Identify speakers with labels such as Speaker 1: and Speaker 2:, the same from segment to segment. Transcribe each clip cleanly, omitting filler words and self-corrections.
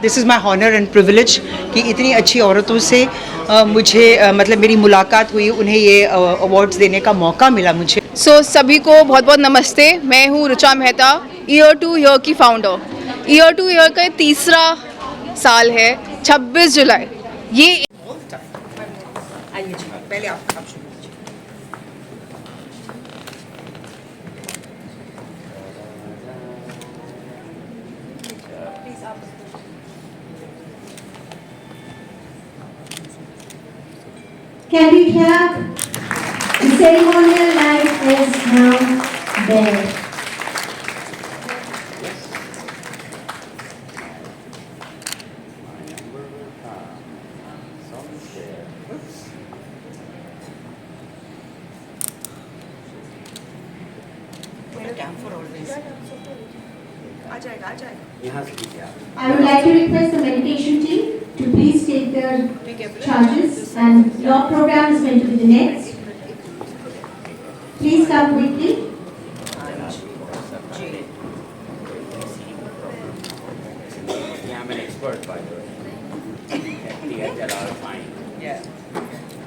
Speaker 1: This is my honour and privilege कि इतनी अच्छी औरतों से मुझे मतलब मेरी मुलाकात हुई, उन्हें ये अवार्ड्स देने का मौका मिला मुझे।
Speaker 2: सभी को बहुत बहुत नमस्ते। मैं हूँ Richa Mehta, Year to Year की फाउंडर। ईयर टू ईयर का तीसरा साल है, 26 जुलाई। ये
Speaker 1: आइए जी, पहले आप शुरू कीजिए।
Speaker 3: Can we clap? The ceremonial light is now there. I would like to request the meditation team to please take their charges, and your program is going to be the next. Please come quickly.
Speaker 4: I'm an expert, by the way. They're all fine.
Speaker 1: Yeah.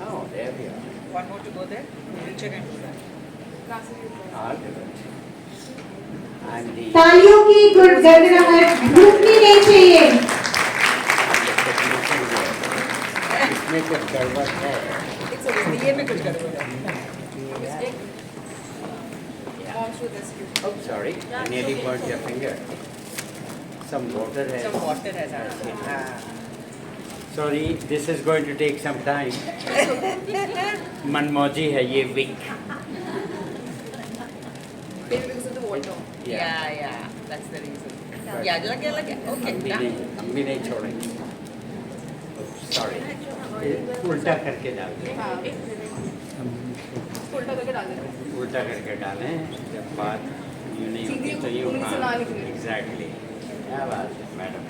Speaker 4: Oh, there we are.
Speaker 1: One more to go there. Richard can do that.
Speaker 4: All good. And the
Speaker 3: तालियों की गड़गड़ाहट रुकनी नहीं चाहिए.
Speaker 4: इसमें कुछ गड़बड़ है.
Speaker 1: ये में कुछ गड़बड़ है।
Speaker 4: Oh, sorry. I nearly burnt your finger. Some water has.
Speaker 1: Some water has added.
Speaker 4: Sorry, this is going to take some time. मनमौजी है ये week.
Speaker 1: Yeah, that's the reason. Yeah, लग गया. Okay.
Speaker 4: हम भी नहीं छोड़ेंगे. Sorry. उल्टा करके डाल दें. उल्टा करके डालें. जब बात यूँ नहीं होती तो यूँ हाँ. Exactly. क्या बात है, madam.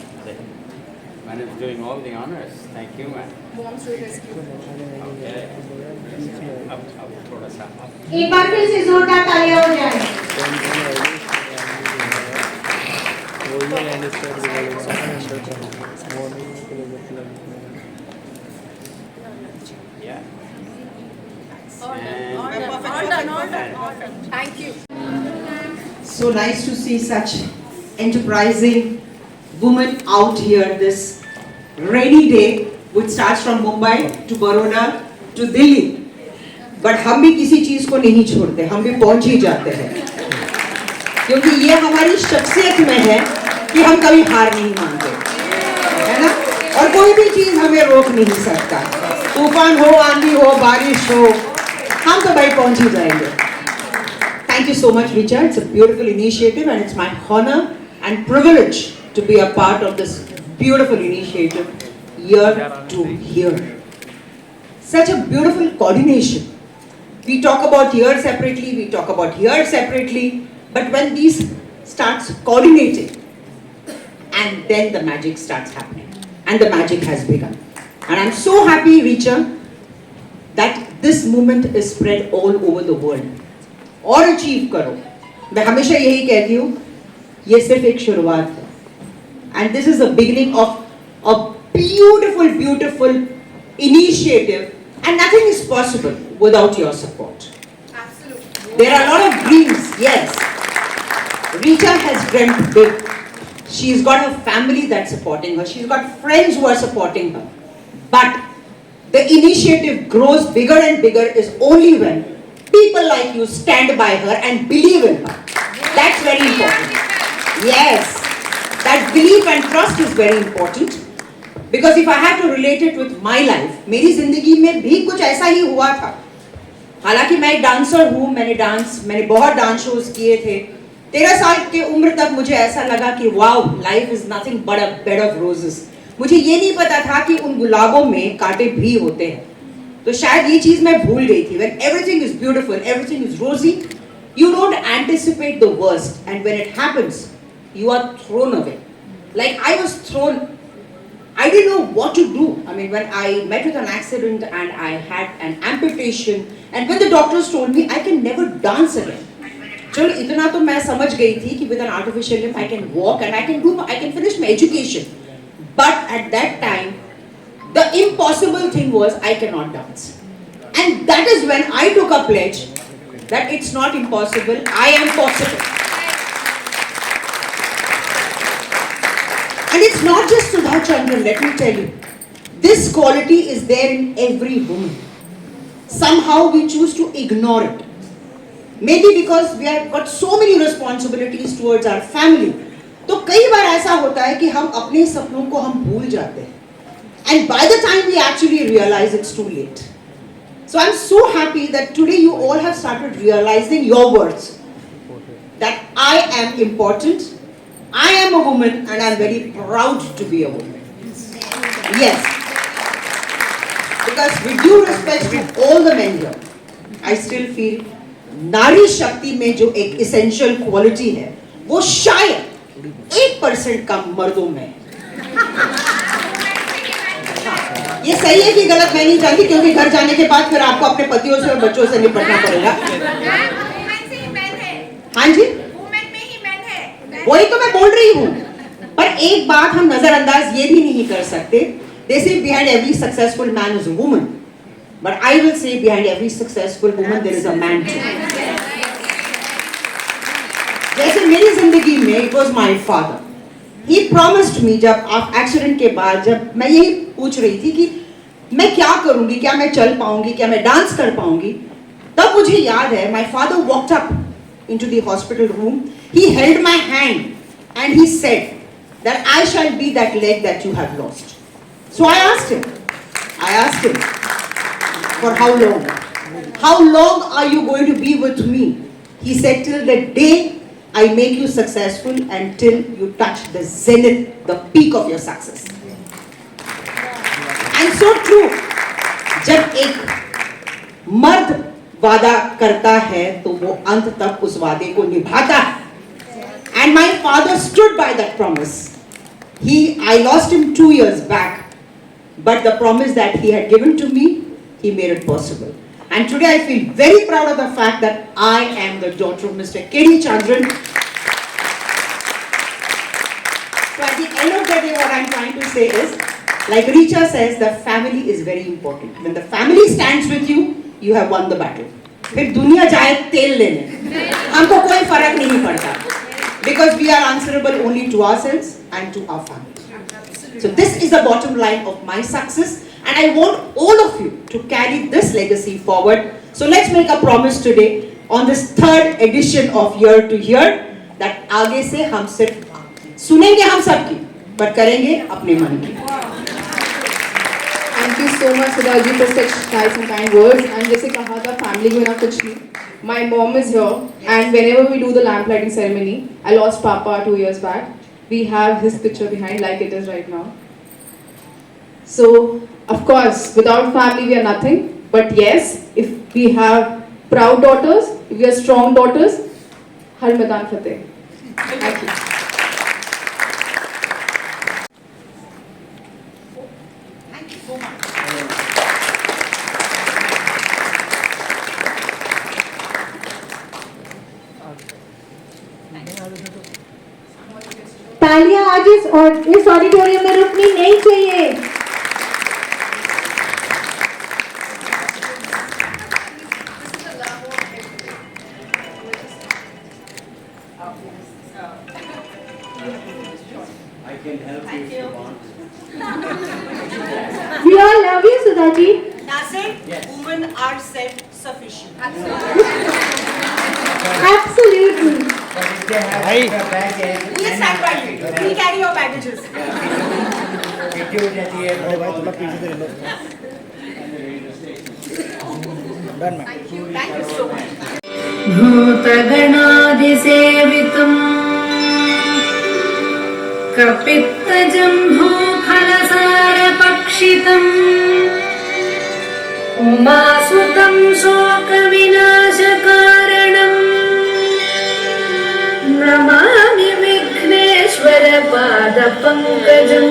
Speaker 4: Madam is doing all the honors. Thank you, madam. Okay. अब थोड़ा सा.
Speaker 3: एक बार फिर से जोरदार तालियां हो जाए.
Speaker 4: Yeah.
Speaker 2: Thank you.
Speaker 1: So nice to see such enterprising women out here this rainy day, which starts from Mumbai to Baroda to Delhi. But हम भी किसी चीज को नहीं छोड़ते, हम भी पहुंच ही जाते हैं, क्योंकि ये हमारी शख्सियत में है कि हम कभी हार नहीं मानते, है ना? और कोई भी चीज हमें रोक नहीं सकता, तूफान हो, आंधी हो, बारिश हो, हम तो भाई पहुंच ही जाएंगे. Thank you so much, Richa. It's a beautiful initiative, and it's my honor and privilege to be a part of this beautiful initiative year to year. Such a beautiful coordination. We talk about here separately, we talk about here separately, but when these starts coordinating, and then the magic starts happening, and the magic has begun. And I'm so happy, Richa, that this movement is spread all over the world. और achieve करो. मैं हमेशा यही कहती हूँ, ये सिर्फ एक शुरुआत है. And this is the beginning of a beautiful, beautiful initiative, and nothing is possible without your support. Absolutely. There are a lot of dreams, yes. Richa has dreamt big. She's got a family that's supporting her. She's got friends who are supporting her. But the initiative grows bigger and bigger is only when people like you stand by her and believe in her. That's very important. Yes. That belief and trust is very important, because if I have to relate it with my life, मेरी जिंदगी में भी कुछ ऐसा ही हुआ था. हालांकि मैं एक डांसर हूँ, मैंने बहुत डांस शोज किए थे. 13 साल के उम्र तक मुझे ऐसा लगा कि wow, life is nothing but a bed of roses. मुझे ये नहीं पता था कि उन गुलाबों में कांटे भी होते हैं. तो शायद ये चीज मैं भूल गई थी. When everything is beautiful, everything is rosy, you don't anticipate the worst, and when it happens, you are thrown away. Like I was thrown. I didn't know what to do. I mean, when I met with an accident and I had an amputation, and when the doctors told me I can never dance again. चलो इतना तो मैं समझ गई थी कि with an artificial limb I can walk and I can finish my education. But at that time, the impossible thing was I cannot dance. And that is when I took a pledge that it's not impossible, I am possible. And it's not just Sudha Chandran, let me tell you. This quality is there in every woman. Somehow we choose to ignore it. Maybe because we have got so many responsibilities towards our family. तो कई बार ऐसा होता है कि हम अपने सपनों को हम भूल जाते हैं. And by the time we actually realize it's too late. So I'm so happy that today you all have started realizing your words. That I am important, I am a woman and I'm very proud to be a woman. Yes. Because with due respect to all the men here, I still feel नारी शक्ति में जो एक essential quality है, वो शायद 1% कम मर्दों में है. ये सही है कि गलत मैं नहीं जानती, क्योंकि घर जाने के बाद फिर आपको अपने पतियों से और बच्चों से निपटना पड़ेगा. हाँ जी, वही तो मैं बोल रही हूँ. पर एक बात हम नजरअंदाज ये भी नहीं कर सकते. They say behind every successful man is a woman, but I will say behind every successful woman there is a man too. जैसे मेरी जिंदगी में it was my father. He promised me जब आप एक्सीडेंट के बाद जब मैं यही पूछ रही थी कि मैं क्या करूंगी, क्या मैं चल पाऊंगी, क्या मैं डांस कर पाऊंगी, तब मुझे याद है my father walked up into the hospital room. He held my hand and he said that I shall be that leg that you have lost. So I asked him for how long? How long are you going to be with me? He said till the day I make you successful and till you touch the zenith, the peak of your success. And so true. जब एक मर्द वादा करता है तो वो अंत तक उस वादे को निभाता है. And my father stood by that promise. I lost him 2 years back, but the promise that he had given to me, he made it possible. And today I feel very proud of the fact that I am the daughter of Mr. K.D. Chandran. So at the end of the day, what I'm trying to say is, like Richa says, the family is very important. When the family stands with you, you have won the battle. फिर दुनिया जाए तेल लेने, हमको कोई फर्क नहीं पड़ता. Because we are answerable only to ourselves and to our family. So this is the bottom line of my success. And I want all of you to carry this legacy forward. So let's make a promise today on this 3rd edition of Year to Year that आगे से हम सिर्फ सुनेंगे हम सबकी, पर करेंगे अपने मन की.
Speaker 2: Thank you so much, Sudha ji, for such nice and kind words. And जैसे कहा था, family के बिना कुछ नहीं. My mom is here, and whenever we do the lamp lighting ceremony, I lost Papa 2 years back. We have his picture behind, like it is right now. So, of course, without family we are nothing. But yes, if we have proud daughters, if we are strong daughters, har मैदान फतेह. Thank you.
Speaker 1: Thank you so much.
Speaker 3: तालियां आज इस auditorium में रुकनी नहीं चाहिए.
Speaker 4: I can help you if you want.
Speaker 3: We all love you, Sudha ji.
Speaker 1: Nasir,
Speaker 4: Yes.
Speaker 1: women are self-sufficient.
Speaker 3: Absolutely.
Speaker 4: But if they have your baggage,
Speaker 1: We'll stand by you. We'll carry your baggages.
Speaker 4: attitude at the end of all the time.
Speaker 1: Thank you so much.
Speaker 5: भूतगणादिसेवितम् कपित्तजम्भो फलसारपक्षितम् उमासुतं शोकविनाशकारणम् Namami Vighneshwar पादपङ्कजम्.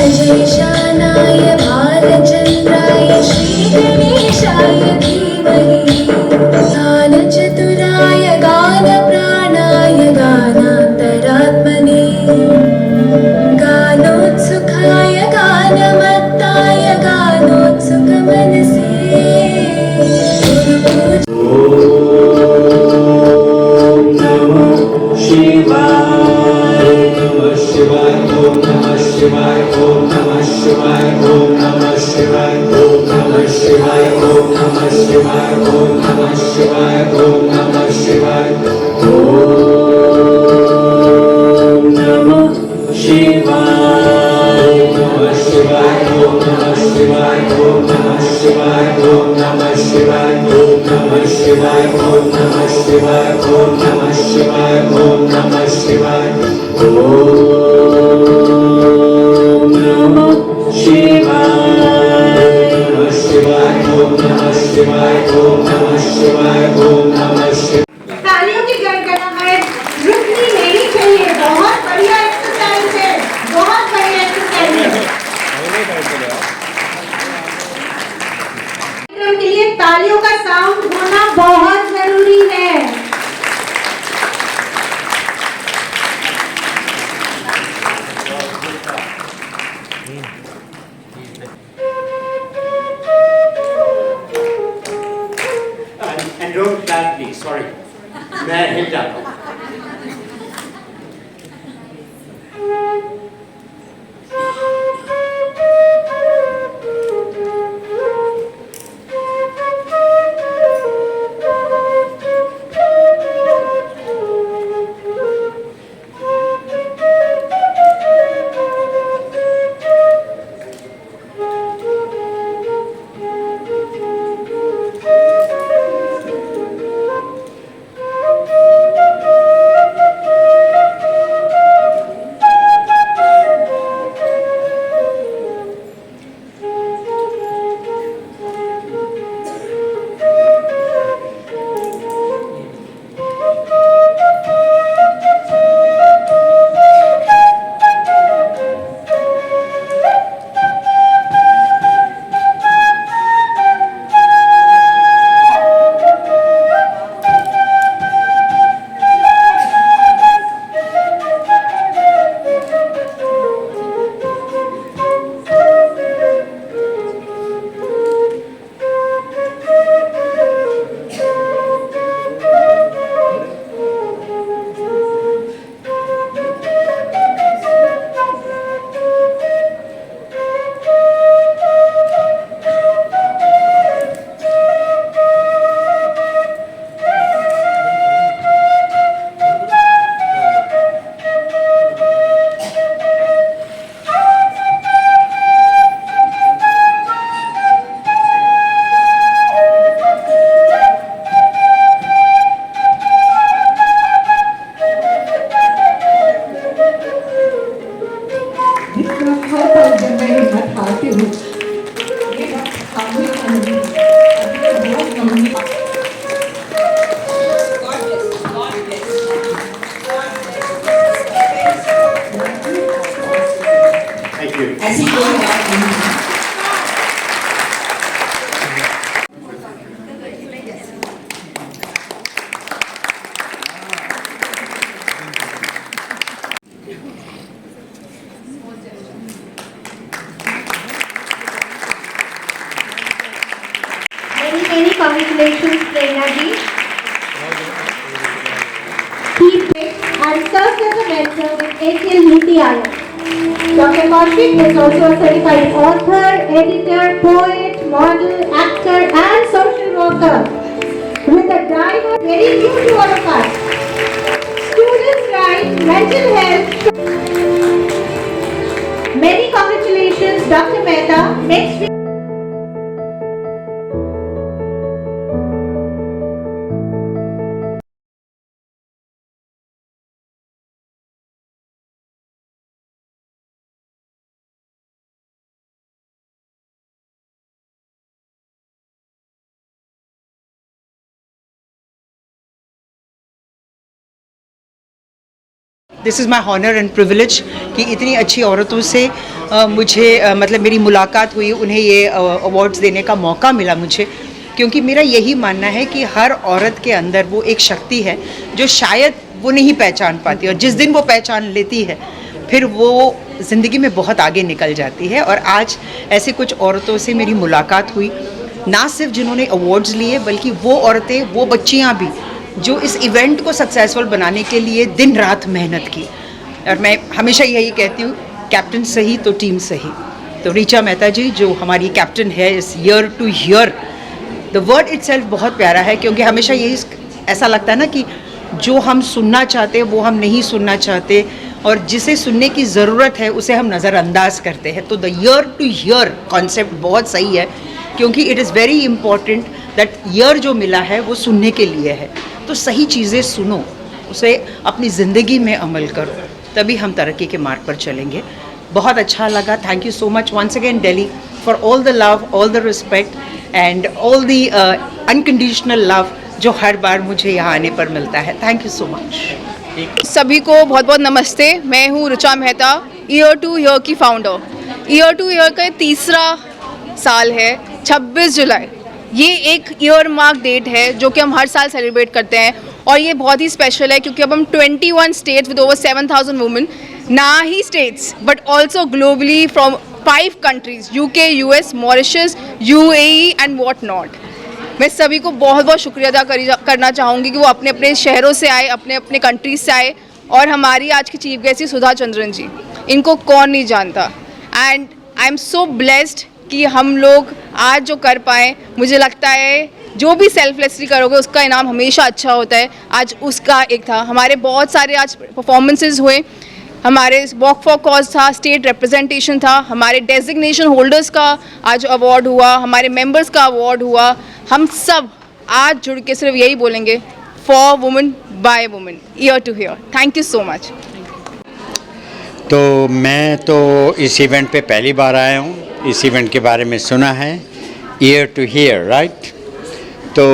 Speaker 5: गणेशानाय भालचन्द्राय श्रीगणेशाय धीमहि गानचतुराय गानप्राणाय गानान्तरात्मने गानोत्सुकाय गानमत्ताय गानोत्सुकमनसे
Speaker 3: तालियों की गड़गड़ाहट रुकनी नहीं चाहिए। बहुत बढ़िया exercise है, बहुत बढ़िया एक्सरसाइज है। कार्यक्रम के लिए तालियों का साउंड होना बहुत जरूरी है।
Speaker 4: And don't clap please, sorry. मैं हिल जाता हूँ.
Speaker 1: As he goes back.
Speaker 3: Many congratulations, Prerna ji. Keep it and serves as a mentor with ATL Niti Aayog. Dr. Kaushik is also a certified author, editor, poet, model, actor and social worker with a drive very new to all of us. Students' rights, mental health. Many congratulations, Dr. Mehta. Next week.
Speaker 6: This is my honour and privilege कि इतनी अच्छी औरतों से
Speaker 1: मुझे मतलब मेरी मुलाकात हुई, उन्हें ये अवार्ड्स देने का मौका मिला मुझे, क्योंकि मेरा यही मानना है कि हर औरत के अंदर वो एक शक्ति है जो शायद वो नहीं पहचान पाती, और जिस दिन वो पहचान लेती है फिर वो ज़िंदगी में बहुत आगे निकल जाती है। और आज ऐसे कुछ औरतों से मेरी मुलाकात हुई, ना सिर्फ जिन्होंने अवार्ड्स लिए बल्कि वो औरतें, वो बच्चियाँ भी जो इस इवेंट को सक्सेसफुल बनाने के लिए दिन रात मेहनत की। और मैं हमेशा यही कहती हूँ, कैप्टन सही तो टीम सही। तो ऋचा मेहता जी जो हमारी कैप्टन है इस year to year, the word itself बहुत प्यारा है, क्योंकि हमेशा यही ऐसा लगता है ना कि जो हम सुनना चाहते हैं वो हम नहीं सुनना चाहते, और जिसे सुनने की ज़रूरत है उसे हम नज़रअंदाज करते हैं। तो the year to year concept बहुत सही है, क्योंकि it is very important that year जो मिला है वो सुनने के लिए है। तो सही चीज़ें सुनो, उसे अपनी ज़िंदगी में अमल करो, तभी हम तरक्की के मार्ग पर चलेंगे। बहुत अच्छा लगा। Thank you so much once again Delhi for all the love, all the respect and all the unconditional love जो हर बार मुझे यहाँ आने पर मिलता है। Thank you so much.
Speaker 2: सभी को बहुत बहुत नमस्ते। मैं हूँ Richa Mehta, Year to Year की फाउंडर। ईयर टू ईयर का तीसरा साल है, 26 जुलाई। ये एक ईयर मार्क डेट है जो कि हम हर साल सेलिब्रेट करते हैं, और ये बहुत ही स्पेशल है क्योंकि अब हम 21 स्टेट्स विद ओवर 7,000 वुमेन, ना ही states but also globally from 5 countries, UK, US, Mauritius, UAE and what not. मैं सभी को बहुत बहुत शुक्रिया अदा करना चाहूँगी कि वो अपने अपने शहरों से आए, अपने अपने कंट्रीज से आए। और हमारी आज की चीफ गेस्ट सुधा चंद्रन जी, इनको कौन नहीं जानता। And I am so blessed कि हम लोग आज जो कर पाए। मुझे लगता है जो भी सेल्फलेसली करोगे उसका इनाम हमेशा अच्छा होता है। आज उसका एक था। हमारे बहुत सारे आज परफॉर्मेंसेस हुए, हमारे वॉक फॉर कॉज था, स्टेट रिप्रेजेंटेशन था, हमारे डेजिग्नेशन होल्डर्स का आज अवार्ड हुआ, हमारे मेंबर्स का अवार्ड हुआ। हम सब आज जुड़ के सिर्फ यही बोलेंगे, for women by women, year to year. Thank you so much.
Speaker 4: तो मैं तो इस इवेंट पे पहली बार आया हूँ। इस इवेंट के बारे में सुना है, ईयर टू ईयर, राइट। तो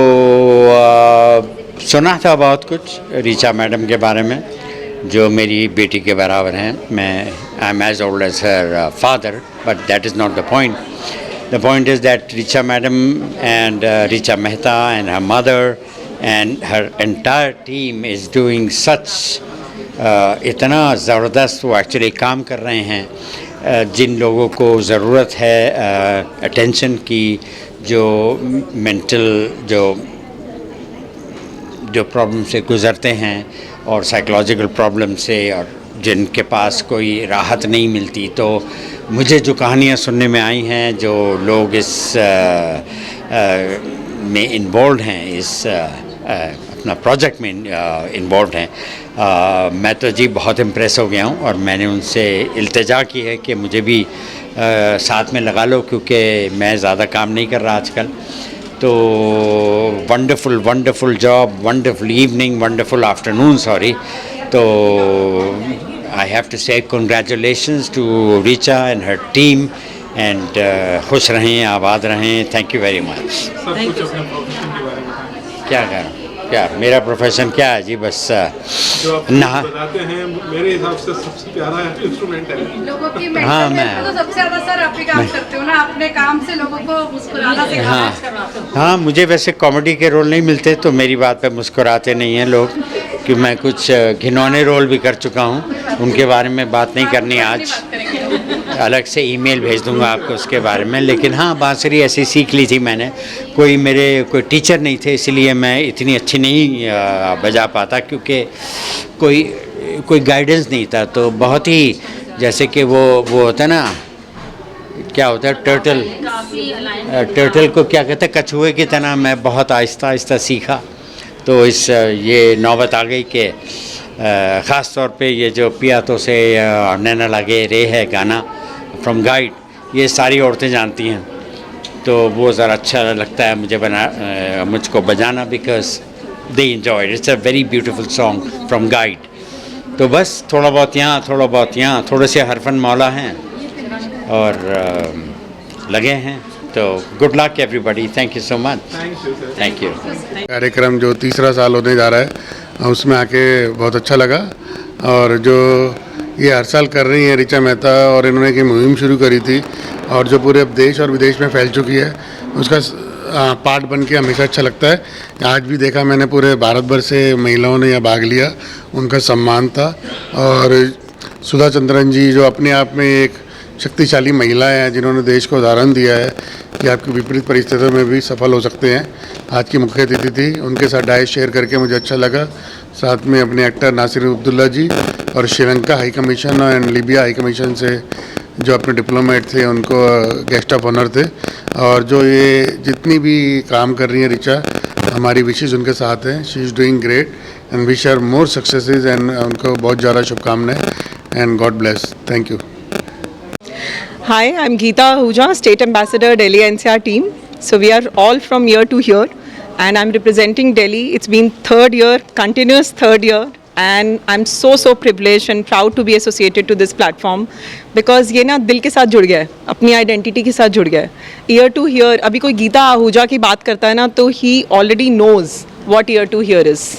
Speaker 4: सुना था बहुत कुछ ऋचा मैडम के बारे में, जो मेरी बेटी के बराबर हैं। मैं I am as old as her father, but that is not the point. The point is that Richa Madam and Richa Mehta and her mother and her entire team is doing such इतना ज़बरदस्त वो actually काम कर रहे हैं। जिन लोगों को ज़रूरत है अटेंशन की, जो मेंटल जो प्रॉब्लम से गुज़रते हैं और साइकोलॉजिकल प्रॉब्लम से, और जिनके पास कोई राहत नहीं मिलती, तो मुझे जो कहानियाँ सुनने में आई हैं, जो लोग इस में इन्वॉल्व हैं, इस अपना प्रोजेक्ट में इन्वॉल्व हैं, मैं तो जी बहुत इम्प्रेस हो गया हूँ। और मैंने उनसे इल्तिजा की है कि मुझे भी साथ में लगा लो, क्योंकि मैं ज़्यादा काम नहीं कर रहा आजकल। तो wonderful wonderful job, wonderful evening, wonderful afternoon, sorry. तो I have to say congratulations to Richa and her team, and खुश रहें, आबाद रहें। Thank you very much.
Speaker 6: सब कुछ अपने प्रोफेशन के बारे में बताएं।
Speaker 4: क्या करूँ, क्या मेरा प्रोफेशन क्या है जी, बस
Speaker 6: जो आप बताते हैं, मेरे हिसाब से सबसे प्यारा इंस्ट्रूमेंट है।
Speaker 2: लोगों की
Speaker 4: हाँ,
Speaker 2: mental
Speaker 4: मैं
Speaker 2: health को तो सबसे ज़्यादा सर आप ही काम करते हो ना, अपने काम से लोगों को मुस्कुराना सिखाना।
Speaker 4: हाँ, मुझे वैसे कॉमेडी के रोल नहीं मिलते, तो मेरी बात पे मुस्कुराते नहीं हैं लोग, कि मैं कुछ घिनौने रोल भी कर चुका हूँ। उनके बारे में बात नहीं करनी आज, अलग से ईमेल भेज दूंगा आपको उसके बारे में। लेकिन हाँ, बांसुरी ऐसी सीख ली थी मैंने, कोई टीचर नहीं थे, इसलिए मैं इतनी अच्छी नहीं बजा पाता, क्योंकि कोई गाइडेंस नहीं था। तो बहुत ही जैसे कि वो होता है ना, क्या होता है, टर्टल को क्या कहते हैं, कछुए की तरह मैं बहुत आहिस्ता आहिस्ता सीखा। तो ये नौबत आ गई कि ख़ास तौर पे ये जो पिया तो से नैना लगे रे है गाना फ्रॉम गाइड, ये सारी औरतें जानती हैं, तो वो ज़रा अच्छा लगता है मुझे मुझको बजाना, because they enjoy it's a very beautiful song from guide. तो बस थोड़ा बहुत यहाँ, थोड़ा बहुत यहाँ, थोड़े से हरफन मौला हैं और लगे हैं। तो good luck everybody, thank you so much. Thank you.
Speaker 7: कार्यक्रम जो तीसरा साल होने जा रहा है, उसमें आके बहुत अच्छा लगा। और जो ये हर साल कर रही हैं ऋचा मेहता, और इन्होंने एक मुहिम शुरू करी थी और जो पूरे अब देश और विदेश में फैल चुकी है, उसका पार्ट बन के हमेशा अच्छा लगता है। आज भी देखा मैंने, पूरे भारत भर से महिलाओं ने यहाँ भाग लिया, उनका सम्मान था। और सुधा चंद्रन जी जो अपने आप में एक शक्तिशाली महिला हैं, जिन्होंने देश को उदाहरण दिया है कि आपकी विपरीत परिस्थितियों में भी सफल हो सकते हैं, आज की मुख्य अतिथि थी। उनके साथ डाइस शेयर करके मुझे अच्छा लगा। साथ में अपने एक्टर नासिर अब्दुल्ला जी और Sri Lanka high commission and Libya high commission से जो अपने डिप्लोमेट थे, उनको गेस्ट ऑफ ऑनर थे। और जो ये जितनी भी काम कर रही हैं ऋचा, हमारी विशेष उनके साथ हैं। She is doing great and wish her more successes and उनको बहुत ज़्यादा शुभकामनाएं and God bless. Thank you.
Speaker 8: Hi, I'm Geeta Ahuja, State Ambassador, Delhi NCR team. So we are all from year to year, and I'm representing Delhi. It's been third year, continuous third year, and I'm so privileged and proud to be associated to this platform because ये ना दिल के साथ जुड़ गया है, अपनी identity के साथ जुड़ गया है। ईयर टू ईयर अभी कोई गीता आहूजा की बात करता है ना, तो ही already knows what year to year is.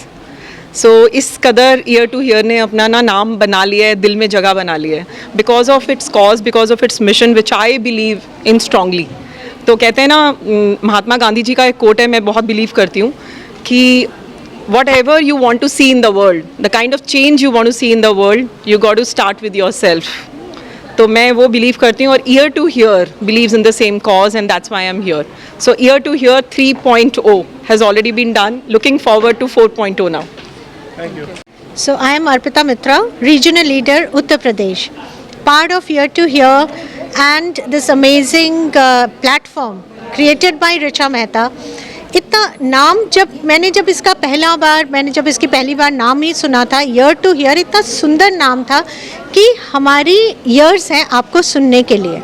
Speaker 8: So इस कदर ईयर टू ईयर ने अपना ना नाम बना लिया है, दिल में जगह बना लिया है, because of its cause, because of its mission which I believe in strongly. तो कहते हैं ना, महात्मा गांधी जी का एक कोट है, मैं बहुत बिलीव करती हूँ कि whatever you want to see in the world, the kind of change you want to see in the world, you got to start with yourself. तो मैं वो बिलीव करती हूँ, और Year to Year believes in the same cause, and that's why I am here. So Year to Year 3.0 has already been done, looking forward to 4.0 now.
Speaker 6: Thank you.
Speaker 3: So I am Arpita Mitra, Regional Leader, Uttar Pradesh. Part of Year to Year and this amazing platform created by Richa Mehta. इतना नाम जब इसकी पहली बार नाम ही सुना था, year to year, इतना सुंदर नाम था कि हमारी ईयर्स हैं आपको सुनने के लिए।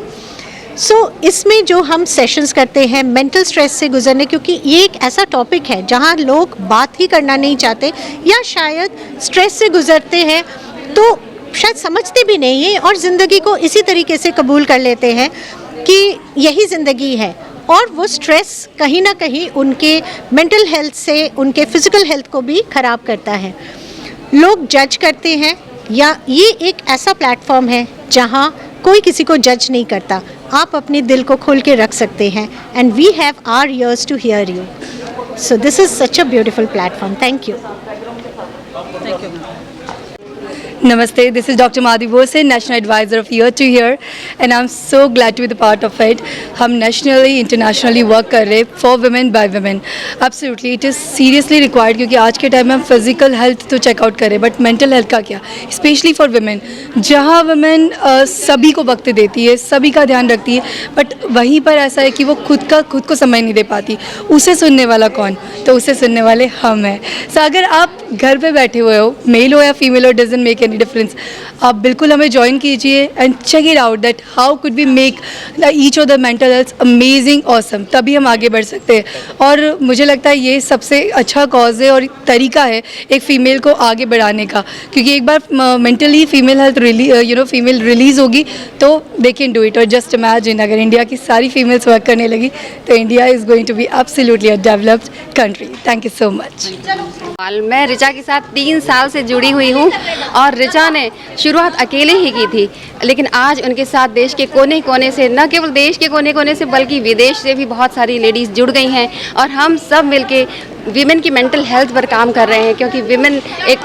Speaker 3: सो इसमें जो हम सेशंस करते हैं मेंटल स्ट्रेस से गुजरने, क्योंकि ये एक ऐसा टॉपिक है जहाँ लोग बात ही करना नहीं चाहते, या शायद स्ट्रेस से गुजरते हैं तो शायद समझते भी नहीं हैं और ज़िंदगी को इसी तरीके से कबूल कर लेते हैं कि यही ज़िंदगी है, और वो स्ट्रेस कहीं ना कहीं उनके मेंटल हेल्थ से, उनके फिज़िकल हेल्थ को भी ख़राब करता है। लोग जज करते हैं, या ये एक ऐसा प्लेटफॉर्म है जहाँ कोई किसी को जज नहीं करता, आप अपने दिल को खोल के रख सकते हैं, and we have our years to hear you. So this is such a beautiful platform. Thank you.
Speaker 9: Namaste, this is Dr. Madhi Bose, National Advisor of Year to Year, and I'm so glad to be the part of it. हम nationally, internationally work कर रहे for women by women. Absolutely, it is seriously required, क्योंकि आज के time में हम physical health तो check out करें, but mental health का क्या, especially for women, जहाँ women सभी को वक्त देती है, सभी का ध्यान रखती है, but वहीं पर ऐसा है कि वो खुद को समय नहीं दे पाती। उसे सुनने वाला कौन? तो उसे सुनने वाले हम हैं। So अगर आप घर पे बैठे हुए हो, मेल हो या फीमेल हो, डजंट मेक एनी डिफरेंस, आप बिल्कुल हमें ज्वाइन कीजिए and check it out that how could we make each of the mental health amazing awesome, तभी हम आगे बढ़ सकते हैं। और मुझे लगता है ये सबसे अच्छा कॉज है और तरीका है एक फ़ीमेल को आगे बढ़ाने का, क्योंकि एक बार mentally female health female release होगी तो दे कैन डू इट। और जस्ट इमेजिन अगर इंडिया की सारी फीमेल्स वर्क करने लगी तो India is going to be absolutely a developed country. Thank you so much.
Speaker 10: मैं ऋचा के साथ 3 साल से जुड़ी हुई हूँ, और ऋचा ने शुरुआत अकेले ही की थी, लेकिन आज उनके साथ देश के कोने कोने से, न केवल देश के कोने कोने से बल्कि विदेश से भी बहुत सारी लेडीज़ जुड़ गई हैं, और हम सब मिलके विमेन की मेंटल हेल्थ पर काम कर रहे हैं, क्योंकि विमेन एक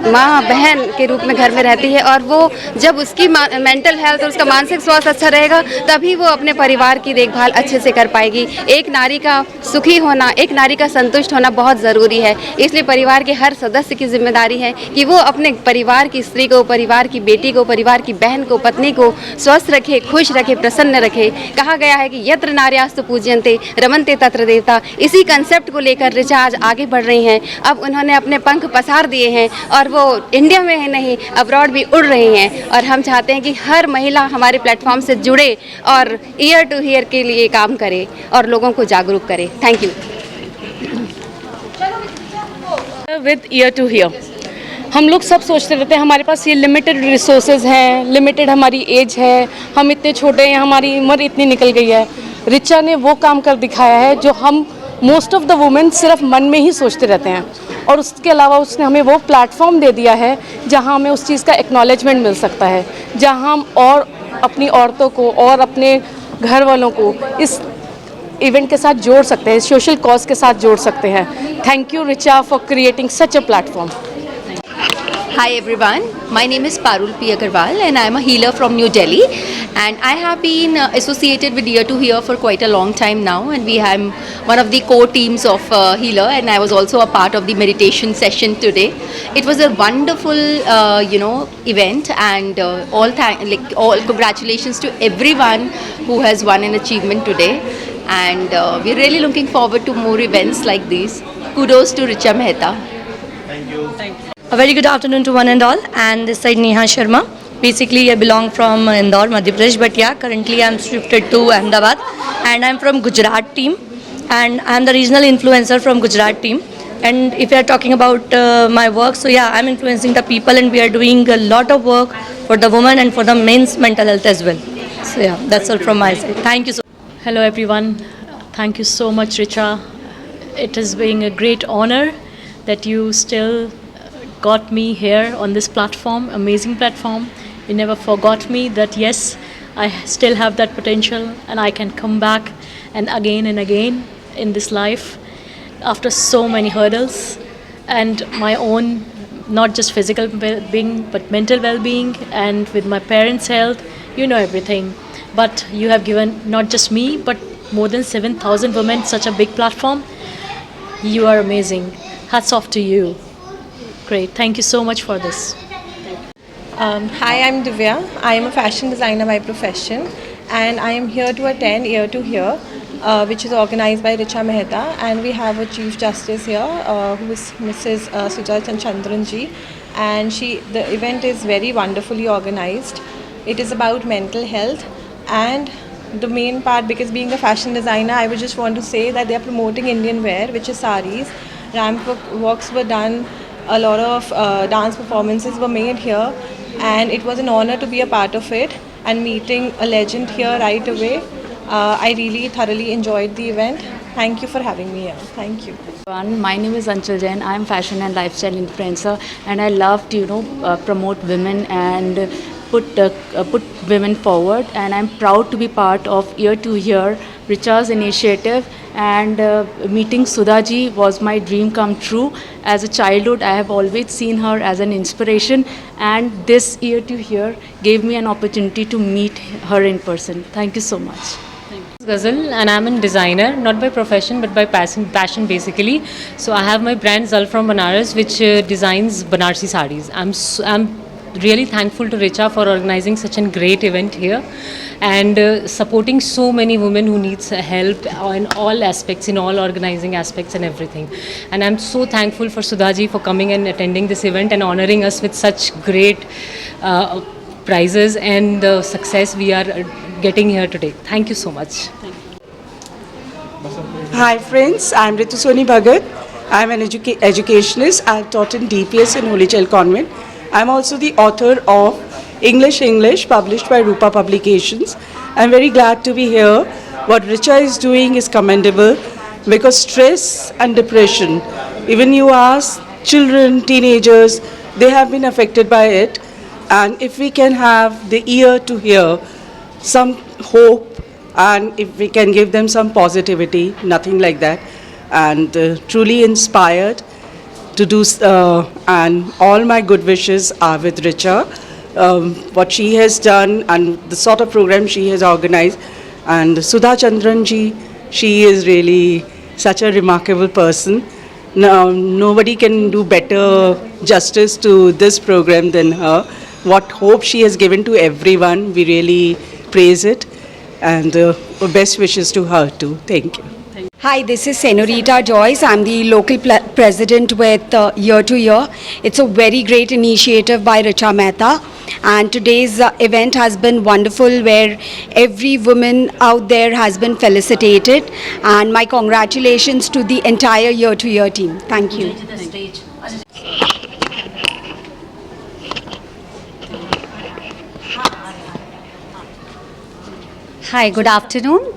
Speaker 10: माँ बहन के रूप में घर में रहती है, और वो जब उसकी मेंटल हेल्थ और उसका मानसिक स्वास्थ्य अच्छा रहेगा तभी वो अपने परिवार की देखभाल अच्छे से कर पाएगी। एक नारी का सुखी होना, एक नारी का संतुष्ट होना बहुत ज़रूरी है, इसलिए परिवार के हर सदस्य की जिम्मेदारी है कि वो अपने परिवार की स्त्री को, परिवार की बेटी को, परिवार की बहन को, पत्नी को स्वस्थ रखे, खुश रखे, प्रसन्न रखे। कहा गया है कि यत्र नार्यास्तु पूज्यन्ते रमन्ते तत्र देवता। इसी कंसेप्ट को लेकर ऋचा आज आगे बढ़ रही हैं। अब उन्होंने अपने पंख पसार दिए हैं और वो इंडिया में ही नहीं अब्रॉड भी उड़ रही हैं, और हम चाहते हैं कि हर महिला हमारे प्लेटफॉर्म से जुड़े और ईयर टू ईयर के लिए काम करे और लोगों को जागरूक करे। Thank you.
Speaker 11: With year to year हम लोग सब सोचते रहते हैं हमारे पास ये लिमिटेड रिसोर्सेज हैं, लिमिटेड हमारी एज है, हम इतने छोटे हैं, हमारी उम्र इतनी निकल गई है। ऋचा ने वो काम कर दिखाया है जो हम मोस्ट ऑफ द वुमेन सिर्फ मन में ही सोचते रहते हैं। और उसके अलावा उसने हमें वो प्लेटफॉर्म दे दिया है जहाँ हमें उस चीज़ का एक्नॉलेजमेंट मिल सकता है, जहाँ हम और अपनी औरतों को और अपने घर वालों को इस इवेंट के साथ जोड़ सकते हैं, सोशल कॉज के साथ जोड़ सकते हैं. Thank you Richa for creating such a platform.
Speaker 12: Hi everyone, my name is Parul P. Agarwal and I am a healer from New Delhi, and I have been associated with Ear to Hear for quite a long time now, and we am one of the core teams of Healer, and I was also a part of the meditation session today. It was a wonderful event, and all congratulations to everyone who has won an achievement today, and we're really looking forward to more events like these. Kudos to Richa Mehta.
Speaker 9: A very good afternoon to one and all, and this side Neha Sharma. Basically, I belong from Indore, Madhya Pradesh, but yeah, currently I'm shifted to Ahmedabad, and I'm from Gujarat team, and I'm the regional influencer from Gujarat team. And if you are talking about my work, so yeah, I'm influencing the people, and we are doing a lot of work for the women and for the men's mental health as well. So yeah, that's all from my side. Thank you so much.
Speaker 11: Hello everyone, thank you so much Richa. It has been a great honor that you still got me here on this platform, amazing platform. You never forgot me that yes, I still have that potential and I can come back and again in this life after so many hurdles and my own, not just physical well-being but mental well-being, and with my parents' health, you know everything. But you have given not just me but more than 7,000 women such a big platform. You are amazing. Hats off to you. Great. Thank you so much for this.
Speaker 13: Hi, I'm Divya. I am a fashion designer by profession, and I am here to attend Ear to Hear, which is organized by Richa Mehta, and we have a Chief Justice here, who is Mrs. Sujata Chandran ji, and the event is very wonderfully organized. It is about mental health, and the main part, because being a fashion designer, I would just want to say that they are promoting Indian wear, which is saris. Ramp walks were done. A lot of dance performances were made here, and it was an honor to be a part of it and meeting a legend here right away. I really thoroughly enjoyed the event. Thank you for having me here. Thank you.
Speaker 14: My name is Anchal Jain. I am fashion and lifestyle influencer, and I love to promote women and put women forward. And I'm proud to be part of Ear to Hear, Richa's initiative. And meeting Sudha ji was my dream come true. As a childhood, I have always seen her as an inspiration, and this Ear to Hear gave me an opportunity to meet her in person. Thank you so much.
Speaker 15: Ghazal, and I'm a designer, not by profession but by passion basically. So I have my brand Zal from Banaras, which designs Banarsi sarees. I'm really thankful to Richa for organizing such a great event here and supporting so many women who needs help in all aspects, in all organizing aspects and everything. And I'm so thankful for Sudhaji for coming and attending this event and honoring us with such great prizes and the success we are getting here today. Thank you so much.
Speaker 16: Hi friends, I'm Ritu Soni Bhagat. I'm an educationist. I've taught in DPS in Holy Child Convent. I'm also the author of English published by Rupa Publications. I'm very glad to be here. What Richa is doing is commendable because stress and depression, even you ask children, teenagers, they have been affected by it. And if we can have the ear to hear some hope, and if we can give them some positivity, nothing like that, and truly inspired to do, and all my good wishes are with Richa. What she has done and the sort of program she has organized, and Sudha Chandran ji, she is really such a remarkable person. Now, nobody can do better justice to this program than her. What hope she has given to everyone, we really praise it, and best wishes to her too. Thank you.
Speaker 17: Hi, this is Senorita Joyce. I'm the local president with Ear to Ear. It's a very great initiative by Richa Mehta, and today's event has been wonderful where every woman out there has been felicitated, and my congratulations to the entire Ear to Ear team. Thank you.
Speaker 18: Hi, good afternoon.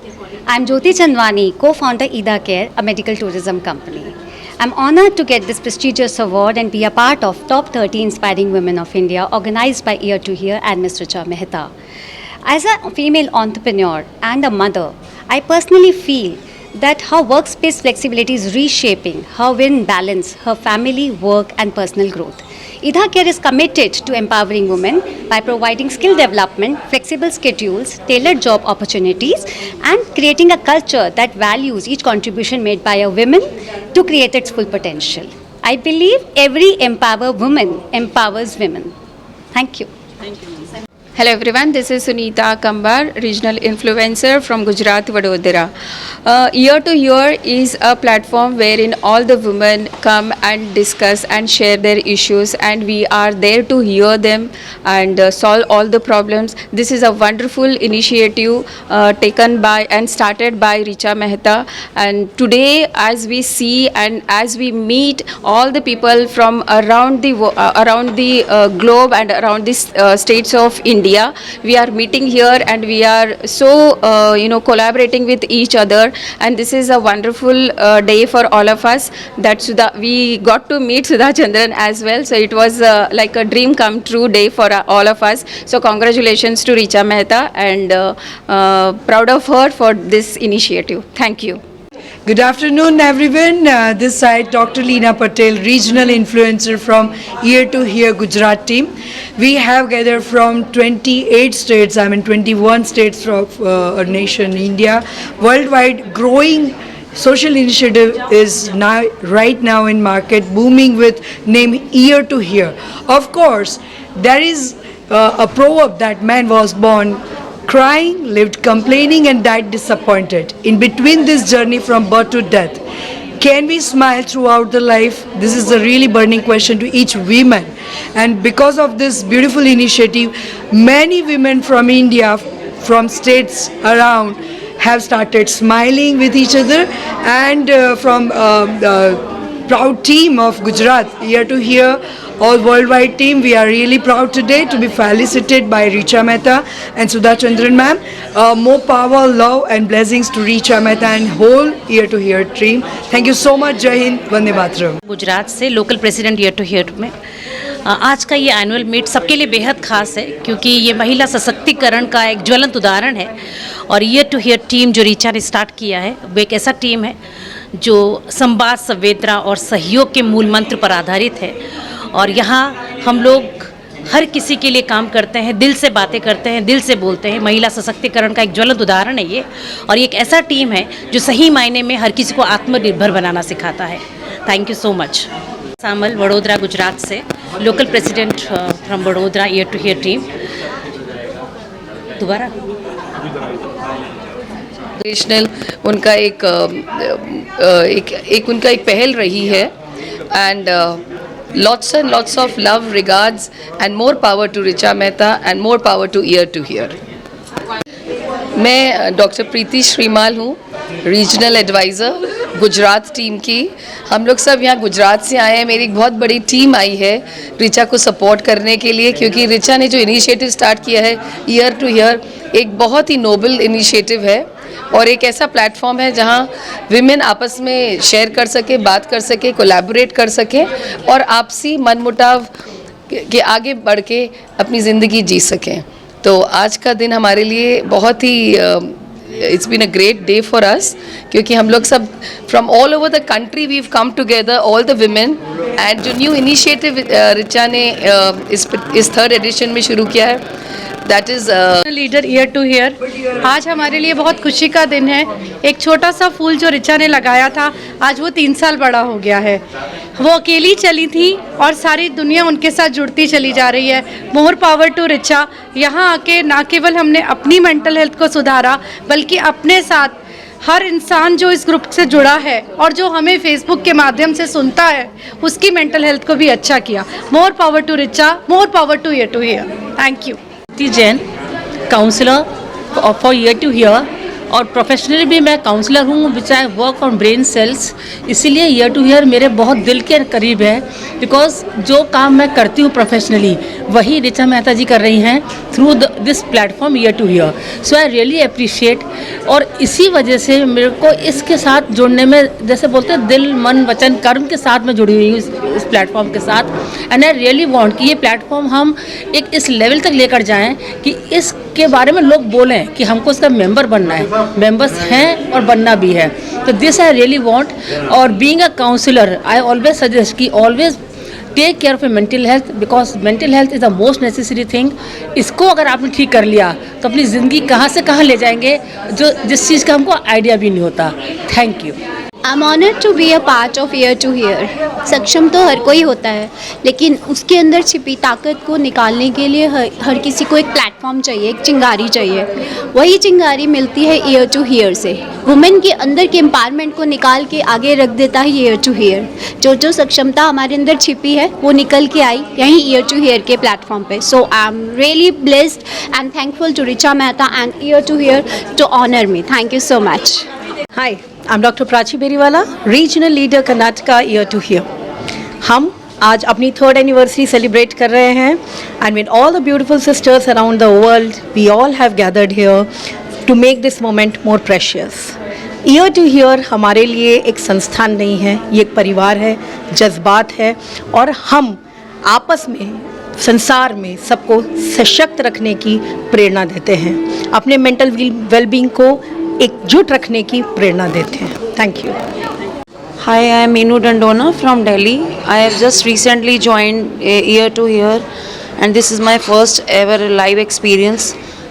Speaker 18: I'm Jyoti Chandwani, co-founder Ida Care, a medical tourism company. I'm honored to get this prestigious award and be a part of Top 30 Inspiring Women of India, organized by Ear to Hear and Ms. Richa Mehta. As a female entrepreneur and a mother, I personally feel that her workspace flexibility is reshaping her women balance her family, work and personal growth. Idha Care is committed to empowering women by providing skill development, flexible schedules, tailored job opportunities and creating a culture that values each contribution made by a woman to create its full potential. I believe every empowered woman empowers women. Thank you.
Speaker 19: Hello everyone, this is Sunita Kambar, regional influencer from Gujarat, Vadodara. Ear to Hear is a platform wherein all the women come and discuss and share their issues, and we are there to hear them and solve all the problems. This is a wonderful initiative taken by and started by Richa Mehta, and today as we see and as we meet all the people from around the globe and around the states of India, we are meeting here and we are so collaborating with each other, and this is a wonderful day for all of us that we got to meet Sudha Chandran as well, so it was like a dream come true day for all of us. So congratulations to Richa Mehta, and proud of her for this initiative. Thank you.
Speaker 20: Good afternoon everyone, this side Dr. Leena Patel, regional influencer from Ear to Hear Gujarat team. We have gathered from 28 states, 21 states of our nation, India. Worldwide growing social initiative is now right now in market, booming with name Ear to Hear. Of course, there is a proverb that man was born crying, lived complaining and died disappointed. In between this journey from birth to death, can we smile throughout the life? This is a really burning question to each woman. And because of this beautiful initiative, many women from India, from states around, have started smiling with each other, and from the proud team of Gujarat, Ear to Hear, all worldwide team, we are really proud today to be felicitated by Richa Mehta and Sudha Chandran ma'am. More power, love and blessings to Richa Mehta and whole Ear to Hear team. Thank you so much. Jai Hind, Vande Mataram.
Speaker 21: Gujarat से local president year to year में आज का ये annual meet सबके लिए बेहद खास है, क्योंकि ये महिला सशक्तिकरण का एक ज्वलंत उदाहरण है। और ईयर टू ईयर टीम जो रीचा ने स्टार्ट किया है, वो एक ऐसा टीम है जो संवाद, संवेदना और सहयोग के मूल मंत्र पर आधारित है। और यहाँ हम लोग हर किसी के लिए काम करते हैं, दिल से बातें करते हैं, दिल से बोलते हैं। महिला सशक्तिकरण का एक ज्वलंत उदाहरण है ये, और ये एक ऐसा टीम है जो सही मायने में हर किसी को आत्मनिर्भर बनाना सिखाता है। Thank you so much. Samal, Vadodara, Gujarat से local president from Vadodara year to year team. दोबारा
Speaker 22: नेशनल उनका एक उनका एक पहल रही है, and lots and lots of love, regards and more power to Richa Mehta and more power to Ear to Hear. मैं डॉक्टर प्रीति श्रीमाल हूँ, रीजनल एडवाइज़र गुजरात टीम की। हम लोग सब यहाँ गुजरात से आए हैं। मेरी एक बहुत बड़ी टीम आई है रिचा को सपोर्ट करने के लिए, क्योंकि रिचा ने जो इनिशिएटिव स्टार्ट किया है ईयर टू ईयर, एक बहुत ही नोबल इनिशिएटिव है और एक ऐसा प्लेटफॉर्म है जहाँ विमेन आपस में शेयर कर सके, बात कर सके, कोलैबोरेट कर सके और आपसी मनमुटाव के आगे बढ़ के अपनी ज़िंदगी जी सकें। तो आज का दिन हमारे लिए बहुत ही it's been a great day for us, क्योंकि हम लोग सब from all over the country we have come together, all the women, and जो न्यू इनिशिएटिव रिचा ने इस थर्ड एडिशन में शुरू किया है, that is
Speaker 23: leader year to year. आज हमारे लिए बहुत खुशी का दिन है। एक छोटा सा फूल जो रिचा ने लगाया था, आज वो 3 साल बड़ा हो गया है। वो अकेली चली थी और सारी दुनिया उनके साथ जुड़ती चली जा रही है। More power to Richa. यहाँ आके ना केवल हमने अपनी मेंटल हेल्थ को सुधारा, बल्कि अपने साथ हर इंसान जो इस ग्रुप से जुड़ा है और जो हमें फेसबुक के माध्यम से सुनता है, उसकी मेंटल हेल्थ को भी अच्छा किया। More power to Richa, more power to year. Thank you.
Speaker 11: Jain, counselor for Ear to Hear,
Speaker 15: और प्रोफेशनली भी मैं काउंसलर हूँ which I work on brain cells. इसीलिए ईयर टू ईयर मेरे बहुत दिल के करीब है, बिकॉज जो काम मैं करती हूँ प्रोफेशनली वही ऋचा मेहता जी कर रही हैं through this platform year to year. So I really appreciate, और इसी वजह से मेरे को इसके साथ जुड़ने में, जैसे बोलते हैं दिल मन वचन कर्म के साथ मैं जुड़ी हुई हूँ इस प्लेटफॉर्म के साथ। एंड आई रियली वांट कि ये प्लेटफॉर्म हम एक इस लेवल तक लेकर जाएं कि इसके बारे में लोग बोलें कि हमको इसका मेंबर बनना है, मेंबर्स हैं और बनना भी है। तो दिस आई रियली वांट। और being a counsellor I always suggest कि always take care of a mental health, because mental health is the most necessary thing. इसको अगर आपने ठीक कर लिया तो अपनी ज़िंदगी कहाँ से कहाँ ले जाएंगे, जो जिस चीज़ का हमको आइडिया भी नहीं होता। Thank you.
Speaker 1: I'm honored to be a part of Year to Year। सक्षम तो हर कोई होता है, लेकिन उसके अंदर छिपी ताकत को निकालने के लिए हर किसी को एक प्लेटफॉर्म चाहिए, एक चिंगारी चाहिए। वही चिंगारी मिलती है Year to Year से। वुमेन के अंदर के एम्पावरमेंट को निकाल के आगे रख देता है Year to Year। जो सक्षमता हमारे अंदर छिपी है वो निकल के आई यहीं Year to Year के प्लेटफॉर्म पे। So I am really blessed and thankful to Richa Mehta and Year to Year to honor me। Thank you so much।
Speaker 2: Hi, I'm Dr. Prachi Beriwala, Regional Leader Karnataka Year to Year। हम आज अपनी 3rd anniversary celebrate कर रहे हैं, and with all the beautiful sisters around the world, we all have gathered here to make this moment more precious। Year to Year हमारे लिए एक संस्थान नहीं है, ये एक परिवार है, जज्बात है, और हम आपस में संसार में सबको सशक्त रखने की प्रेरणा देते हैं, अपने मेंटल वेलबींग को एकजुट रखने की प्रेरणा देते हैं। Thank you.
Speaker 5: Hi, I am Meenu Dandona from Delhi. I have just recently joined Year to Year, and this is my first ever live experience,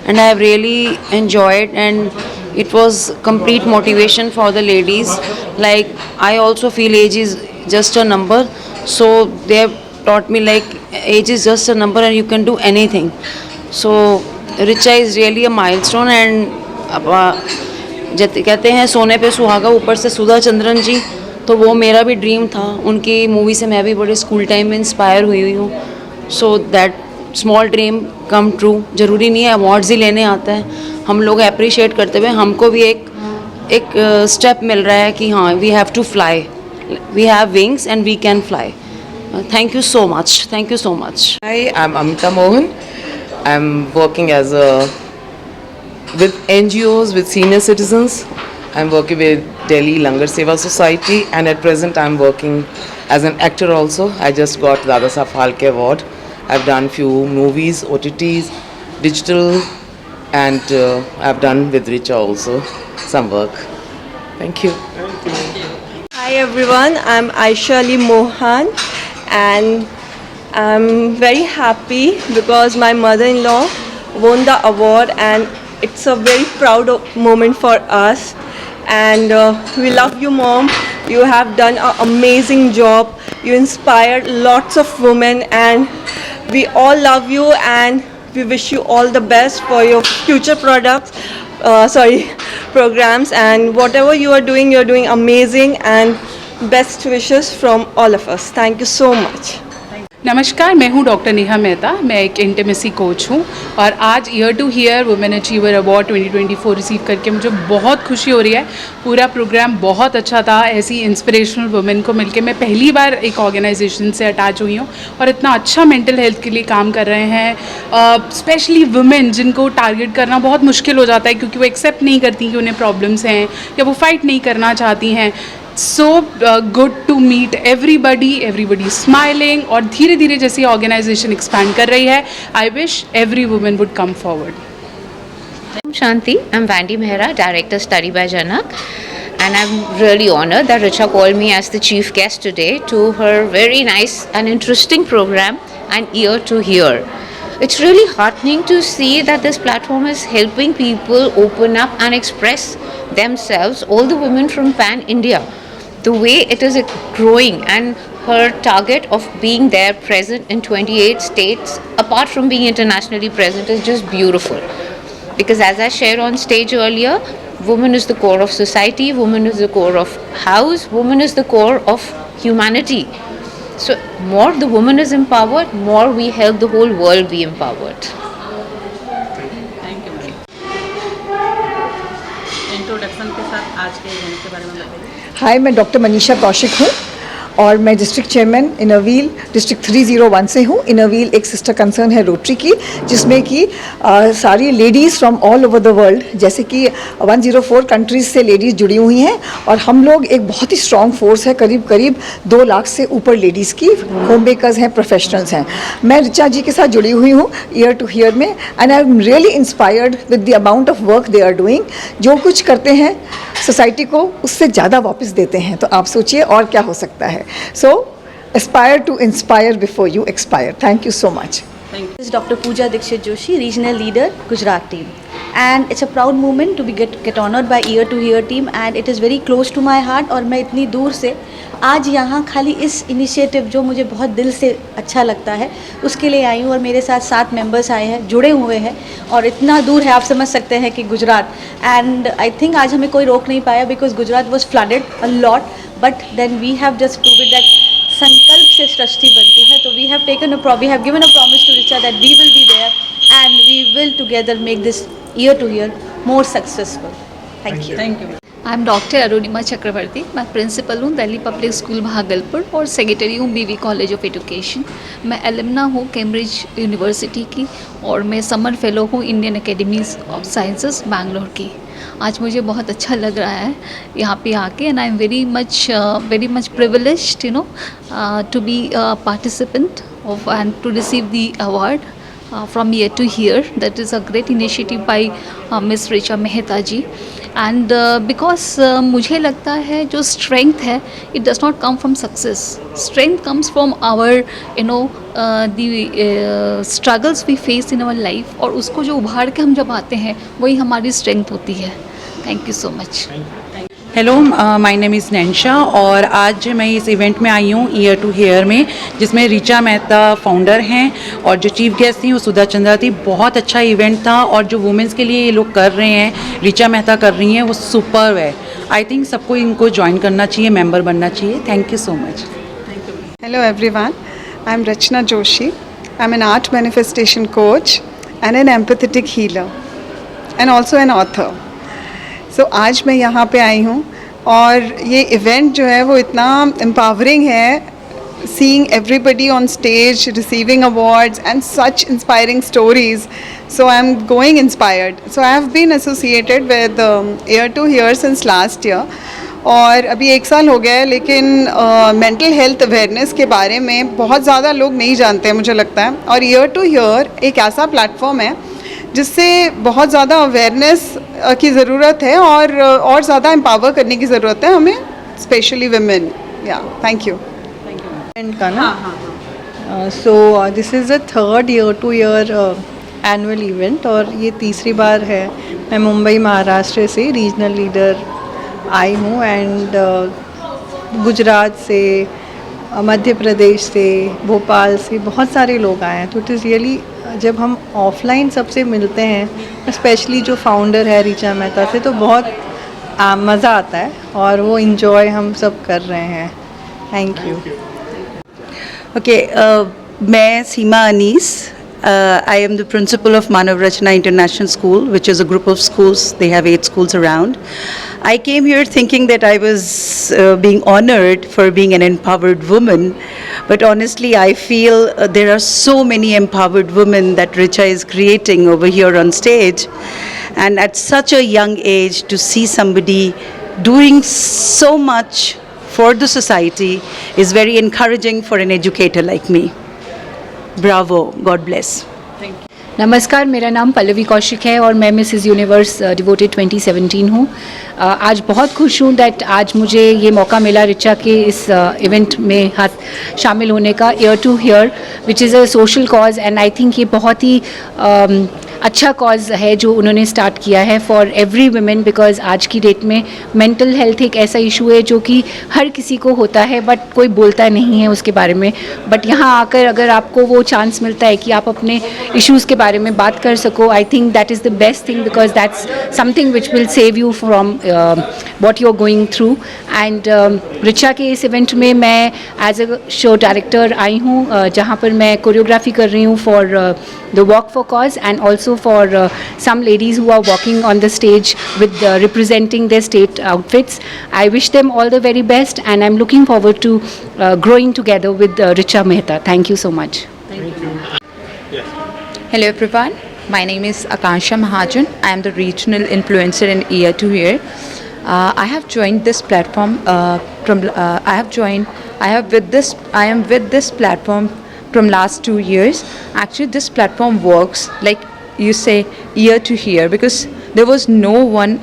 Speaker 5: and I have really enjoyed, and it was complete motivation for the ladies. Like, I also feel age is just a number, so they have taught me like age is just a number and you can do anything. So Richa is really a milestone, and कहते हैं सोने पे सुहागा, ऊपर से सुधा चंद्रन जी, तो वो मेरा भी ड्रीम था। उनकी मूवी से मैं भी बड़े स्कूल टाइम में इंस्पायर हुई हूँ। So that small dream come true. ज़रूरी नहीं है अवार्ड्स ही लेने आता है, हम लोग अप्रिशिएट करते हुए हमको भी एक स्टेप मिल रहा है कि हाँ, we have to fly, we have wings and we can fly. Thank you so much, thank you so much.
Speaker 24: Hi, I'm Amita Mohan. I'm working as with NGOs, with senior citizens. I'm working with Delhi Langar Seva Society, and at present I'm working as an actor also. I just got Dada Saab Phalke Award. I've done few movies, OTTs, digital, and I've done with Richa also some work. Thank you.
Speaker 13: Hi everyone, I'm Aisha Ali Mohan, and I'm very happy because my mother-in-law won the award, and it's a very proud moment for us, and we love you, Mom. You have done an amazing job. You inspired lots of women, and we all love you, and we wish you all the best for your future programs, and whatever you are doing, you're doing amazing, and best wishes from all of us. Thank you so much.
Speaker 25: नमस्कार, मैं हूँ doctor Neha Mehta. मैं एक intimacy coach हूँ, और आज year to year women achiever award 2024 receive करके मुझे बहुत खुशी हो रही है। पूरा प्रोग्राम बहुत अच्छा था, ऐसी इंस्पिरेशनल वुमेन को मिलके मैं पहली बार एक ऑर्गेनाइजेशन से अटैच हुई हूँ, और इतना अच्छा मेंटल हेल्थ के लिए काम कर रहे हैं। स्पेशली वुमेन जिनको टारगेट करना बहुत मुश्किल हो जाता है, क्योंकि वो एक्सेप्ट नहीं करती कि उन्हें प्रॉब्लम्स हैं या वो फाइट नहीं करना चाहती हैं। So good to meet everybody smiling, और धीरे धीरे जैसे ऑर्गेनाइजेशन एक्सपैंड कर रही है, I wish every woman would come forward.
Speaker 26: I'm Shanti. I'm Vandy Mehra, Director Study by Janak, and I'm really honored that Richa called me as the chief guest today to her very nice and interesting program, and Year to Year. It's really heartening to see that this platform is helping people open up and express themselves, all the women from Pan India. The way it is growing, and her target of being there present in 28 states, apart from being internationally present, is just beautiful. Because as I shared on stage earlier, woman is the core of society, woman is the core of house, woman is the core of humanity. So more the woman is empowered, more we help the whole world be empowered.
Speaker 2: Introduction के साथ आज के event के बारे में बताइए।
Speaker 3: हाय, मैं doctor Manisha Kaushik हूँ और मैं डिस्ट्रिक्ट चेयरमैन इनरव्हील डिस्ट्रिक्ट 301 से हूँ। इनरव्हील एक सिस्टर कंसर्न है रोटरी की, जिसमें कि सारी ladies from all over the world, जैसे कि 104 कंट्रीज़ से लेडीज़ जुड़ी हुई हैं और हम लोग एक बहुत ही स्ट्रॉन्ग फोर्स है, करीब करीब 2 लाख से ऊपर लेडीज़ की होम मेकर्स हैं, प्रोफेशनल्स हैं। मैं ऋचा जी के साथ जुड़ी हुई हूँ ईयर टू ईयर में, and I am really inspired with the amount of work they are doing. जो कुछ करते हैं सोसाइटी को उससे ज़्यादा वापस देते हैं, तो आप सोचिए और क्या हो सकता है। So, aspire to inspire before you expire. Thank you so much.
Speaker 4: This is Dr. Pooja Dikshit Joshi, Regional Leader, Gujarat team. And it's a proud moment to be get honored by Year to Year team, and it is very close to my heart. और मैं इतनी दूर से आज यहाँ खाली इस initiative जो मुझे बहुत दिल से अच्छा लगता है उसके लिए आई हूँ, और मेरे साथ 7 मेंबर्स आए हैं, जुड़े हुए हैं, और इतना दूर है, आप समझ सकते हैं कि गुजरात। एंड आई थिंक आज हमें कोई रोक नहीं पाया because Gujarat was flooded a lot, but then we have just proved that संकल्प से सृष्टि बनती है। तो we have given a promise to Richa that we will be there and we will together make this year to year more successful. Thank you.
Speaker 6: I am doctor Arunima Chakraborty. मैं principal हूँ Delhi public school Bhagalpur और secretary हूँ बीवी college of education. मैं एलुमना हूँ Cambridge university की और मैं समर फेलो हूँ Indian academies of sciences Bangalore की। आज मुझे बहुत अच्छा लग रहा है यहाँ पे आके, and I am very much privileged to be participant of and to receive the award from Year to Year. That is a great initiative by Miss Richa Mehta ji, and because मुझे लगता है जो strength है it does not come from success. Strength comes from our the struggles we face in our life, और उसको जो उभार के हम जब आते हैं वही हमारी strength होती है। Thank you so much.
Speaker 7: Hello, my name is Nainsha और आज मैं इस इवेंट में आई हूँ ईयर टू ईयर में, जिसमें रिचा मेहता फाउंडर हैं और जो चीफ गेस्ट थी वो सुधा चंद्रा थी। बहुत अच्छा इवेंट था और जो वुमेंस के लिए ये लोग कर रहे हैं, रिचा मेहता कर रही हैं, वो सुपर्ब है। आई थिंक सबको इनको ज्वाइन करना चाहिए, मेंबर बनना चाहिए। Thank you so much.
Speaker 8: Hello everyone, I'm Rachna Joshi. I'm an art manifestation coach and an empathetic healer and also an author. So आज मैं यहाँ पे आई हूँ और ये इवेंट जो है वो इतना empowering है, seeing everybody on stage receiving awards and such inspiring stories. So I'm going inspired. So I have been associated with Year to Year since last year. और अभी 1 साल हो गया है, लेकिन मेंटल हेल्थ अवेयरनेस के बारे में बहुत ज़्यादा लोग नहीं जानते हैं मुझे लगता है। और ईयर टू ईयर एक ऐसा प्लेटफॉर्म है जिससे बहुत ज़्यादा अवेयरनेस की ज़रूरत है और ज़्यादा एम्पावर करने की ज़रूरत है हमें, स्पेशली वुमेन। या थैंक यू।
Speaker 10: का ना सो this is the 3rd year to year annual event और ये तीसरी बार है। मैं मुंबई महाराष्ट्र से रीजनल लीडर आई हूँ एंड गुजरात से, मध्य प्रदेश से, भोपाल से बहुत सारे लोग आए हैं। तो इट इज़ रियली, जब हम ऑफलाइन सबसे मिलते हैं, स्पेशली जो फाउंडर है रिचा मेहता से, तो बहुत मज़ा आता है और वो इन्जॉय हम सब कर रहे हैं। Thank you.
Speaker 27: ओके, मैं सीमा Anees. I am the principal of Manav Rachna International School, which is a group of schools. They have 8 schools around. I came here thinking that I was being honored for being an empowered woman, but honestly I feel there are so many empowered women that Richa is creating over here on stage, and at such a young age to see somebody doing so much for the society is very encouraging for an educator like me. Bravo, God bless.
Speaker 28: नमस्कार, मेरा नाम पल्लवी कौशिक है और मैं Mrs universe devoted 2017 हूँ। आज बहुत खुश हूँ दैट आज मुझे ये मौका मिला रिचा के इस इवेंट में शामिल होने का, year to year, which is a social cause, and I think ये बहुत ही अच्छा कॉज है जो उन्होंने स्टार्ट किया है फॉर एवरी वुमेन, बिकॉज आज की डेट में मेंटल हेल्थ एक ऐसा इशू है जो कि हर किसी को होता है बट कोई बोलता नहीं है उसके बारे में। बट यहाँ आकर अगर आपको वो चांस मिलता है कि आप अपने इश्यूज़ के बारे में बात कर सको, I think that is the best thing, because that's something which will save you from what you're going through. And Richa के इस इवेंट में मैं एज अ शो डायरेक्टर आई हूँ, जहाँ पर मैं कोरियोग्राफी कर रही हूँ for the walk for cause and also for some ladies who are walking on the stage with representing their state outfits. I wish them all the very best, and I'm looking forward to growing together with Richa Mehta. Thank you so much.
Speaker 9: Hello everyone, my name is Akansha Mahajan. I am the regional influencer in Ear to Hear. I have joined this platform I am with this platform from last 2 years. Actually, this platform works like you say ear to hear, because there was no one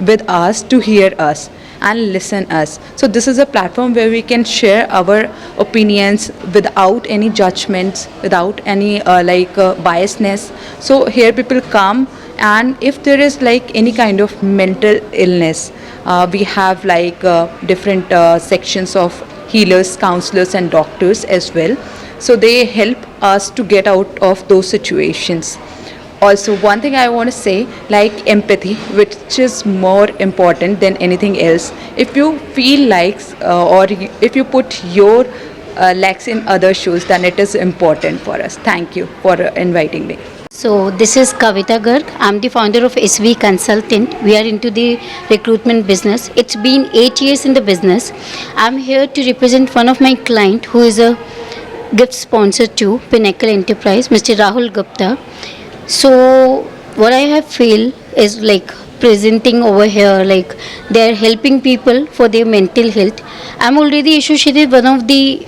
Speaker 9: with us to hear us and listen us. So this is a platform where we can share our opinions without any judgments, without any biasness. So here people come, and if there is like any kind of mental illness, we have like different sections of healers, counselors and doctors as well. So they help us to get out of those situations. Also, one thing I want to say, like empathy, which is more important than anything else. If you feel like if you put your legs in other shoes, then it is important for us. Thank you for inviting me.
Speaker 12: So this is Kavita Garg. I'm the founder of SV Consultant. We are into the recruitment business. It's been 8 years in the business. I'm here to represent one of my client who is a gift sponsor to Pinnacle Enterprise, Mr. Rahul Gupta. So what I have feel is like presenting over here, like they are helping people for their mental health. I'm already associated with one of the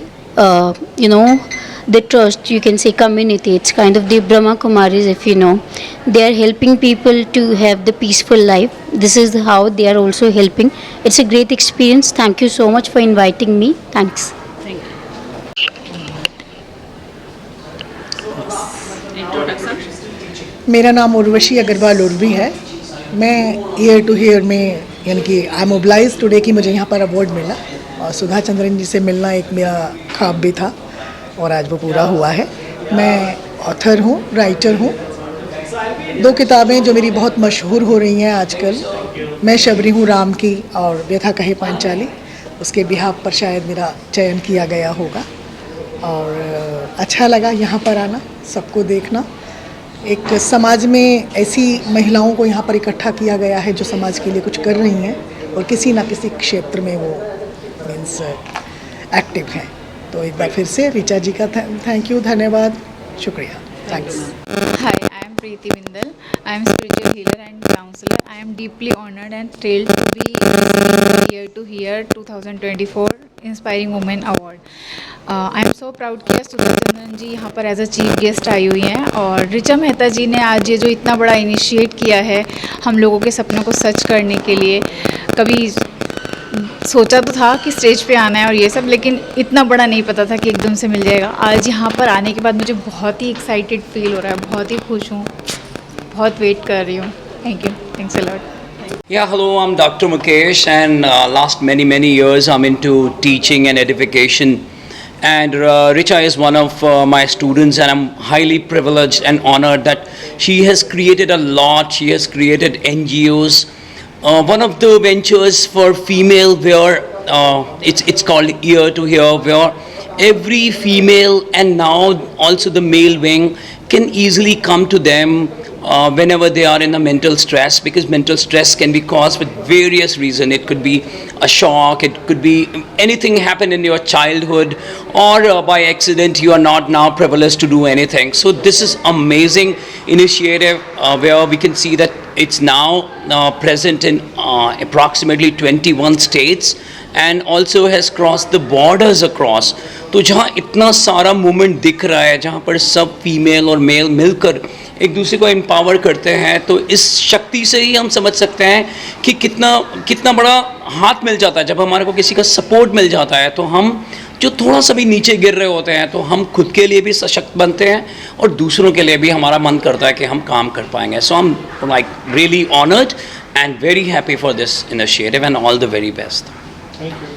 Speaker 12: the trust, you can say community. It's kind of the Brahma Kumaris, if you know. They are helping people to have the peaceful life. This is how they are also helping. It's a great experience. Thank you so much for inviting me. Thanks.
Speaker 14: मेरा नाम उर्वशी अग्रवाल उर्वी है। मैं year to hear में यानी कि I am oblige today कि मुझे यहाँ पर अवार्ड मिला, और सुधा चंद्रन जी से मिलना एक मेरा ख्वाब भी था और आज वो पूरा हुआ है। मैं ऑथर हूँ, राइटर हूँ। 2 किताबें जो मेरी बहुत मशहूर हो रही हैं आजकल, मैं शबरी हूँ राम की और व्यथा कहे पांचाली, उसके बिहाफ पर शायद मेरा चयन किया गया होगा। और अच्छा लगा यहाँ पर आना, सबको देखना। एक समाज में ऐसी महिलाओं को यहाँ पर इकट्ठा किया गया है जो समाज के लिए कुछ कर रही हैं और किसी ना किसी क्षेत्र में वो मीन्स एक्टिव हैं। तो एक बार फिर से रिचा जी का थैंक यू, धन्यवाद, शुक्रिया, thanks.
Speaker 16: Hi, I am Preeti Mindal. I am spiritual healer and counselor. I am deeply honored and thrilled to be here to hear 2024 Inspiring Women Award. I am so proud कि सुधा चंद्रन जी यहाँ पर as a chief guest आई हुई हैं, और रिचा मेहता जी ने आज ये जो इतना बड़ा इनिशिएट किया है हम लोगों के सपनों को सच करने के लिए। कभी सोचा तो था कि स्टेज पे आना है और ये सब, लेकिन इतना बड़ा नहीं पता था कि एकदम से मिल जाएगा। आज यहाँ पर आने के बाद मुझे बहुत ही एक्साइटेड फील हो रहा है, बहुत ही खुश हूँ, बहुत वेट कर रही हूँ। Thank you, thanks a lot.
Speaker 17: Yeah, hello, I'm Dr. Mukesh, and last many years I'm into teaching and edification, and Richa is one of my students, and I'm highly privileged and honored that she has created a lot. She has created NGOs. One of the ventures for female where it's called Ear to Hear, where every female and now also the male wing can easily come to them whenever they are in a mental stress, because mental stress can be caused with various reasons. It could be a shock, it could be anything happened in your childhood, or by accident you are not now privileged to do anything. So this is amazing initiative where we can see that it's now present in approximately 21 states and also has crossed the borders across. तो जहाँ इतना सारा movement दिख रहा है, जहाँ पर सब फीमेल और मेल मिलकर एक दूसरे को एम्पावर करते हैं, तो इस शक्ति से ही हम समझ सकते हैं कि कितना बड़ा हाथ मिल जाता है। जब हमारे को किसी का सपोर्ट मिल जाता है तो हम जो थोड़ा सा भी नीचे गिर रहे होते हैं तो हम खुद के लिए भी सशक्त बनते हैं और दूसरों के लिए भी हमारा मन करता है कि हम काम कर पाएंगे। So I am like really honoured and very happy for this initiative, and all the very best. Thank you.